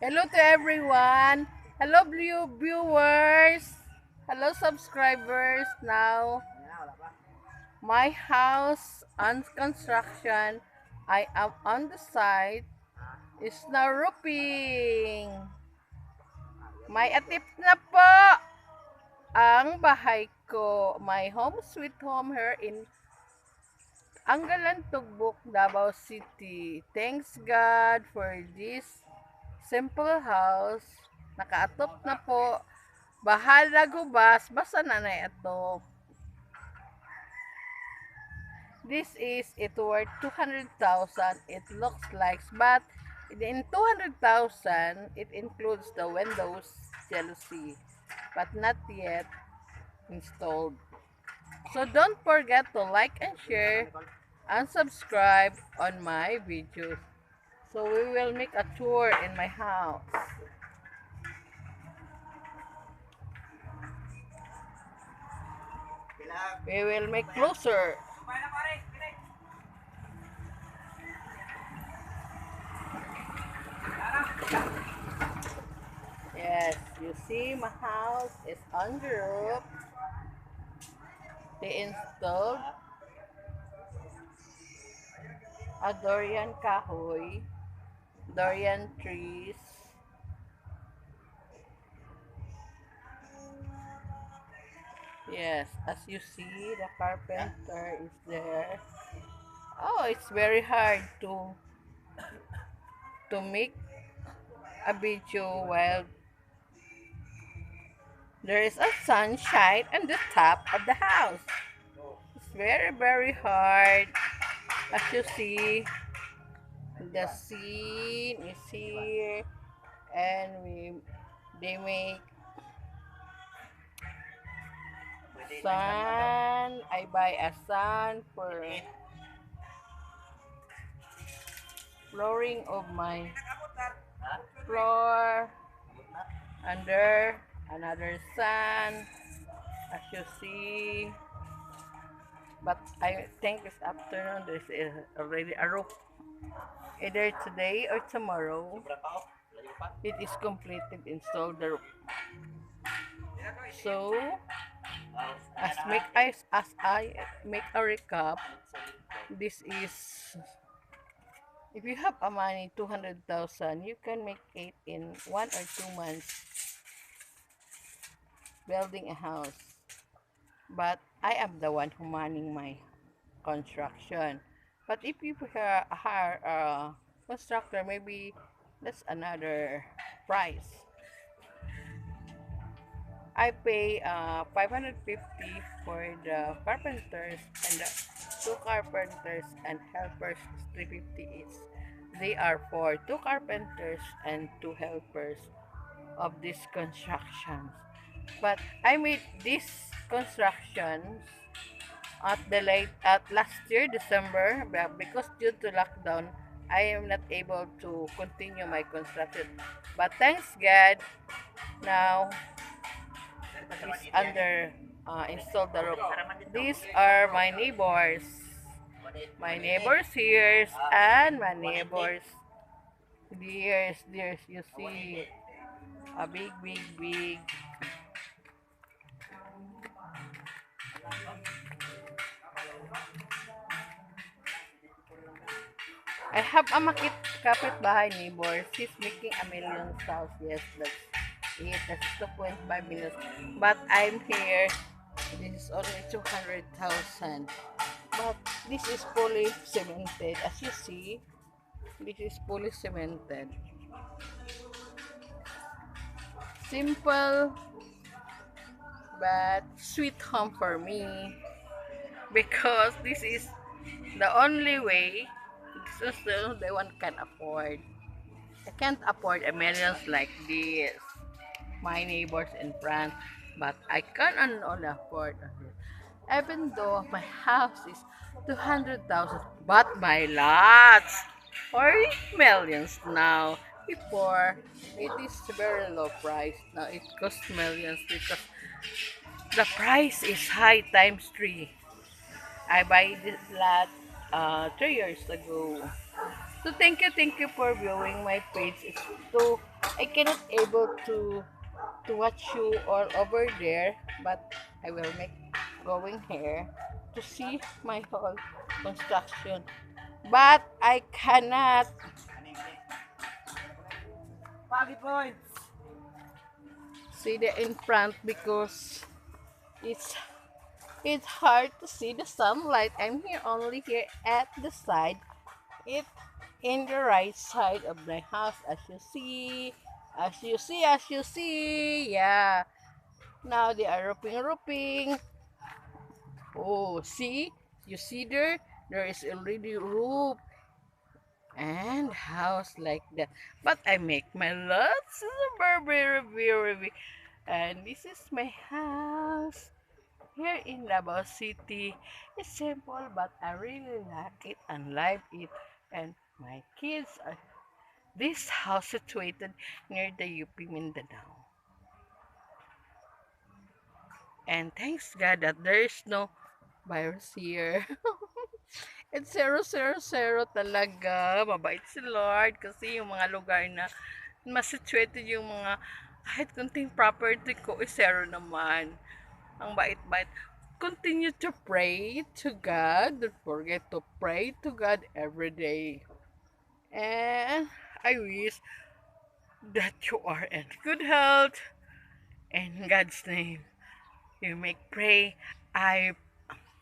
Hello to everyone. Hello viewers. Hello subscribers. Now, my house on construction. I am on the site. Is now roofing. May atip na po ang bahay ko. My home sweet home here in Anggalan, Tugbok, Davao City. Thanks God for this simple house. Nakaatop na po. Bahala gubas, basta na na ito. This is it worth 200,000. It looks like, but in 200,000, it includes the windows jealousy, but not yet installed. So don't forget to like and share and subscribe on my videos. So we will make a tour in my house. We will make closer. Yes, you see my house is on the roof. They installed a durian kahoy, durian trees. Yes, as you see, the carpenter is there. Oh, it's very hard to make a video while there is a sunshine on the top of the house. It's very hard. As you see, the scene is here, and they make sun. I buy a sun for flooring of my floor. Under another sun, as you see. But I think this afternoon there's already a roof. Either today or tomorrow, it is completed installed the roof. So, as I make a recap, this is, if you have a money 200,000, you can make it in 1 or 2 months building a house. But I am the one who manning my construction. But if you hire a constructor, maybe that's another price. I pay 550 for the carpenters, and the two carpenters and helpers 350 each. They are for two carpenters and two helpers of this construction. But I made this construction at last year December, but because due to lockdown I am not able to continue my construction. But thanks God, now is under installed the roof. These are my neighbors. My neighbors here and my neighbors there's you see a big. I have a kapitbahay neighbor. She's making a million south. Yes, that's it. That's 2.5 million. But I'm here. This is only 200,000. But this is fully cemented. As you see, this is fully cemented. Simple but sweet home for me. Because this is the only way. This is the only one can afford. I can't afford a millions like this. My neighbors in France, but I can only afford it. Even though my house is 200,000, but my lots are millions now. Before, it is very low price. Now it costs millions because the price is high times 3. I buy this lot 3 years ago. So thank you for viewing my page. It's to I cannot able to watch you all over there, but I will make going here to see my whole construction. But I cannot see the in front because it's it's hard to see the sunlight. I'm here only here at the side. It in the right side of my house, as you see, as you see. Yeah. Now they are roofing. Oh, see? You see there? There is already roof and house like that. But I make my lots very. And this is my house here in Davao City. It's simple, but I really like it and love it. And my kids are. This house situated near the UP Mindanao. And thanks God that there is no virus here. It's 000 talaga. Mabait si Lord kasi yung mga lugar na mas situated yung mga kahit kunting property ko is zero naman. Ang bait-bait. Continue to pray to God. Don't forget to pray to God every day. And I wish that you are in good health. In God's name, you make pray. I,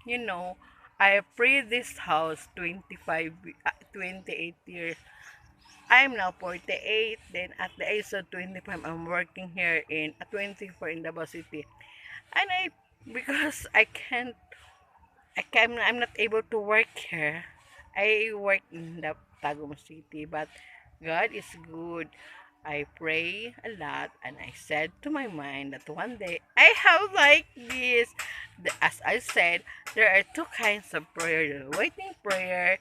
you know, I pray this house 28 years. I'm now 48. Then at the age of 25, I'm working here in 24 in Davao City. And because I'm not able to work here. I work in the Tagum City, but God is good. I pray a lot and I said to my mind that one day I have like this. As I said, there are two kinds of prayer, the waiting prayer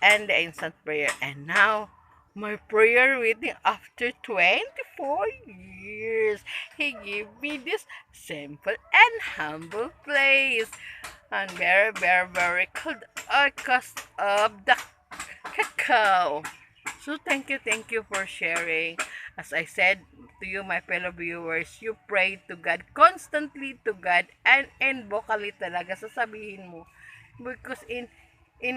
and the instant prayer. And now my prayer waiting after 24 years. He gave me this simple and humble place. And very cold cost of the cacao. So thank you for sharing. As I said to you, my fellow viewers, you pray to God, constantly to God, and vocally talaga sasabihin mo. Because in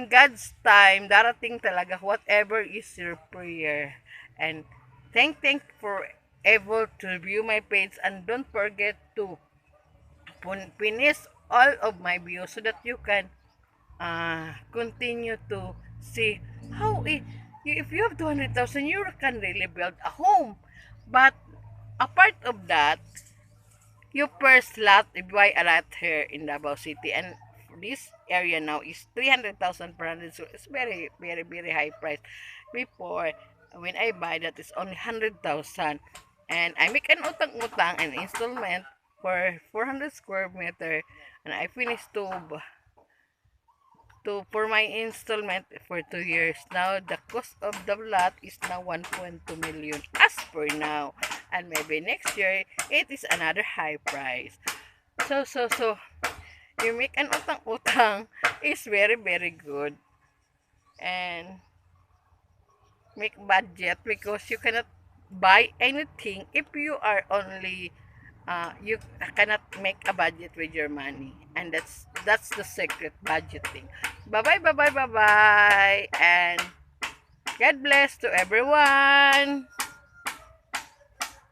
God's time, darating talaga whatever is your prayer. And thank for able to view my page, and don't forget to finish all of my views so that you can continue to see how if you have 200,000 you can really build a home. But apart of that, you first lot buy a lot here in Davao City, and this area now is 300,000 per hundred, so it's very high price. Before, when I buy that, it's only 100,000, and I make an utang-utang and installment for 400 square meter, and I finished to for my installment for 2 years. Now the cost of the lot is now 1.2 million as per now, and maybe next year it is another high price. So you make an utang-utang is very good, and make budget because you cannot buy anything if you are only you cannot make a budget with your money, and that's the secret budgeting. Bye bye, and God bless to everyone.